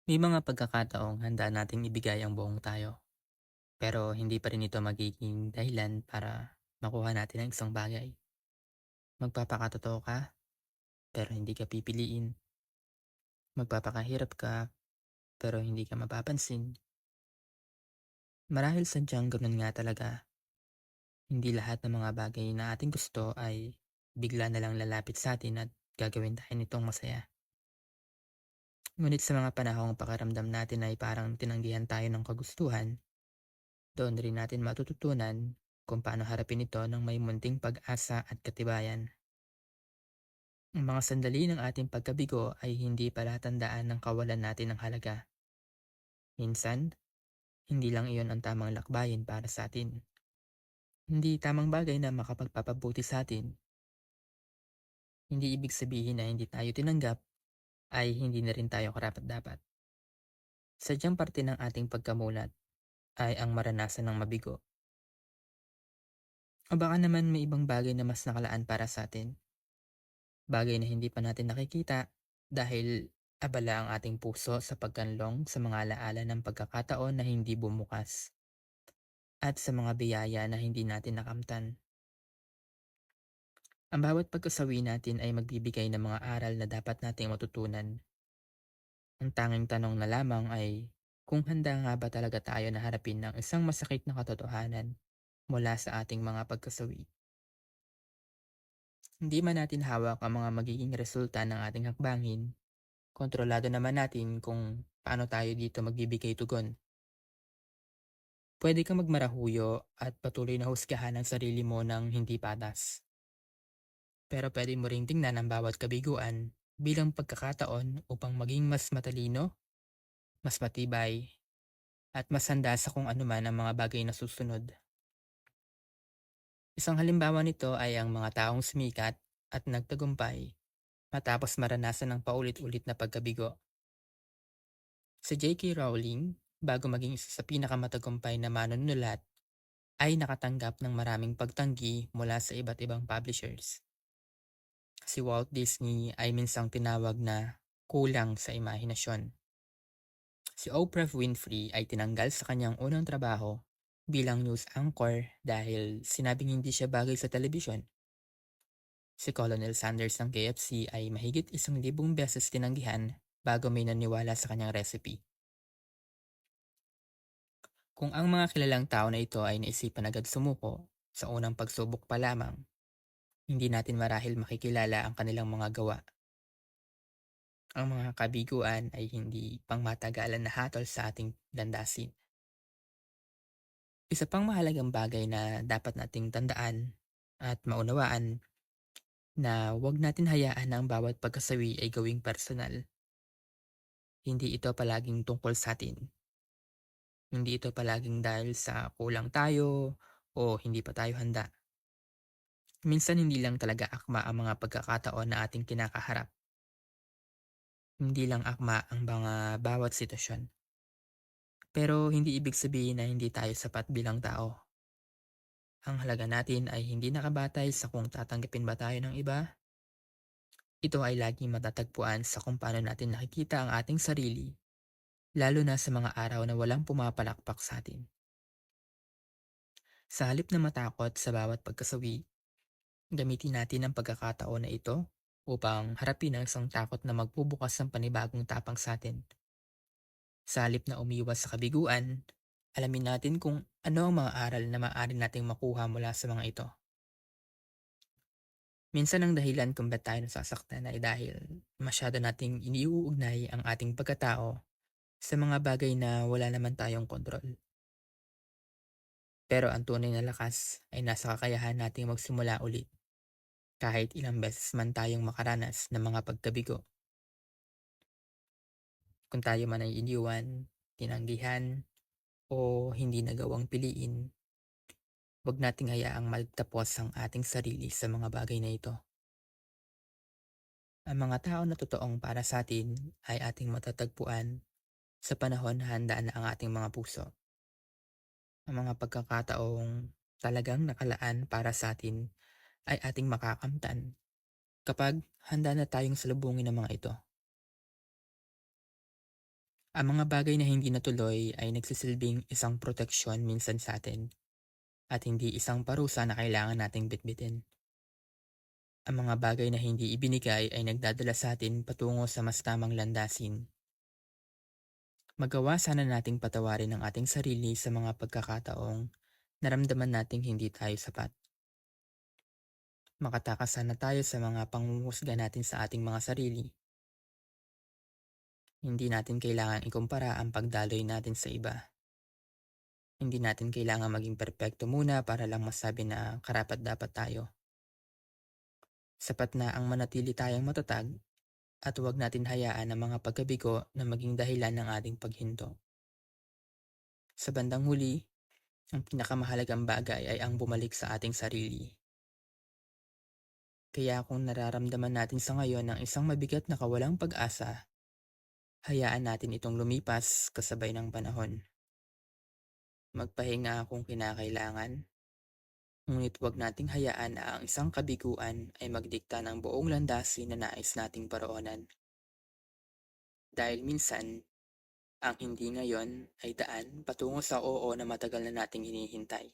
May mga pagkakataong handa nating ibigay ang buong tayo, pero hindi pa rin ito magiging dahilan para makuha natin ang isang bagay. Magpapakatotoo ka, pero hindi ka pipiliin. Magpapakahirap ka, pero hindi ka mapapansin. Marahil sadyang ganun nga talaga. Hindi lahat ng mga bagay na ating gusto ay bigla na lang lalapit sa atin at gagawin tayo nitong masaya. Ngunit sa mga panahong pakiramdam natin ay parang tinanggihan tayo ng kagustuhan, doon rin natin matututunan kung paano harapin ito ng may munting pag-asa at katibayan. Ang mga sandali ng ating pagkabigo ay hindi palatandaan ng kawalan natin ng halaga. Minsan, hindi lang iyon ang tamang lakbayin para sa atin. Hindi tamang bagay na makapagpapabuti sa atin. Hindi ibig sabihin na hindi tayo tinanggap ay hindi na rin tayo karapat-dapat. Sadyang parte ng ating pagkamulat ay ang maranasan ng mabigo. O baka naman may ibang bagay na mas nakalaan para sa atin. Bagay na hindi pa natin nakikita dahil abala ang ating puso sa pagkanlong sa mga alaala ng pagkakataon na hindi bumukas at sa mga biyaya na hindi natin nakamtan. Ang bawat pagkasawi natin ay magbibigay ng mga aral na dapat nating matutunan. Ang tanging tanong na lamang ay kung handa nga ba talaga tayo na harapin ng isang masakit na katotohanan mula sa ating mga pagkasawi. Hindi man natin hawak ang mga magiging resulta ng ating hakbangin, kontrolado naman natin kung paano tayo dito magbibigay tugon. Pwede kang magmarahuyo at patuloy na husgahan ang sarili mo ng hindi patas. Pero pwede mo ring tingnan ang bawat kabiguan bilang pagkakataon upang maging mas matalino, mas matibay, at mas handa sa kung anuman ang mga bagay na susunod. Isang halimbawa nito ay ang mga taong sumikat at nagtagumpay matapos maranasan ng paulit-ulit na pagkabigo. Si J.K. Rowling, bago maging isa sa pinakamatagumpay na manunulat, ay nakatanggap ng maraming pagtanggi mula sa iba't ibang publishers. Si Walt Disney ay minsang tinawag na kulang sa imahinasyon. Si Oprah Winfrey ay tinanggal sa kanyang unang trabaho bilang news anchor dahil sinabing hindi siya bagay sa telebisyon. Si Colonel Sanders ng KFC ay mahigit 1,000 beses tinanggihan bago may naniwala sa kanyang recipe. Kung ang mga kilalang tao na ito ay naisipan agad sumuko sa unang pagsubok pa lamang, hindi natin marahil makikilala ang kanilang mga gawa. Ang mga kabiguan ay hindi pangmatagalan na hatol sa ating landasin. Isa pang mahalagang bagay na dapat nating tandaan at maunawaan na huwag natin hayaan na ang bawat pagkasawi ay gawing personal. Hindi ito palaging tungkol sa atin. Hindi ito palaging dahil sa kulang tayo o hindi pa tayo handa. Minsan hindi lang talaga akma ang mga pagkakataon na ating kinakaharap. Hindi lang akma ang mga bawat sitwasyon. Pero hindi ibig sabihin na hindi tayo sapat bilang tao. Ang halaga natin ay hindi nakabatay sa kung tatanggapin ba tayo ng iba. Ito ay laging matatagpuan sa kung paano natin nakikita ang ating sarili, lalo na sa mga araw na walang pumapalakpak sa atin. Sa halip na matakot sa bawat pagkasawi, gamitin natin ang pagkakataon na ito upang harapin ang isang takot na magbubukas ng panibagong tapang sa atin. Sa halip na umiwas sa kabiguan, alamin natin kung ano ang mga aral na maaari nating makuha mula sa mga ito. Minsan ang dahilan kung ba't tayo nasasaktan ay dahil masyado nating iniuugnay ang ating pagkatao sa mga bagay na wala naman tayong kontrol. Pero ang tunay na lakas ay nasa kakayahan nating magsimula ulit kahit ilang beses man tayong makaranas ng mga pagkabigo. Kung tayo man ay iniwan, tinanggihan, o hindi nagawang piliin, huwag nating hayaang magtapos ang ating sarili sa mga bagay na ito. Ang mga tao na totoong para sa atin ay ating matatagpuan sa panahon na handa na ang ating mga puso. Ang mga pagkakataong talagang nakalaan para sa atin ay ating makakamtan kapag handa na tayong salubungin ng mga ito. Ang mga bagay na hindi natuloy ay nagsisilbing isang proteksyon minsan sa atin at hindi isang parusa na kailangan nating bitbitin. Ang mga bagay na hindi ibinigay ay nagdadala sa atin patungo sa mas tamang landasin. Magawa sana nating patawarin ang ating sarili sa mga pagkakataong naramdaman nating hindi tayo sapat. Makatakas sana tayo sa mga pangungusga natin sa ating mga sarili. Hindi natin kailangang ikumpara ang pagdaloy natin sa iba. Hindi natin kailangang maging perpekto muna para lang masabi na karapat-dapat tayo. Sapat na ang manatili tayong matatag at huwag natin hayaan ang mga pagkabigo na maging dahilan ng ating paghinto. Sa bandang huli, ang pinakamahalagang bagay ay ang bumalik sa ating sarili. Kaya kung nararamdaman natin sa ngayon ang isang mabigat na kawalang pag-asa, hayaan natin itong lumipas kasabay ng panahon. Magpahinga kung kinakailangan, ngunit huwag nating hayaan na ang isang kabiguan ay magdikta ng buong landasin na nais nating paroonan. Dahil minsan, ang hindi ngayon ay daan patungo sa oo na matagal na nating hinihintay.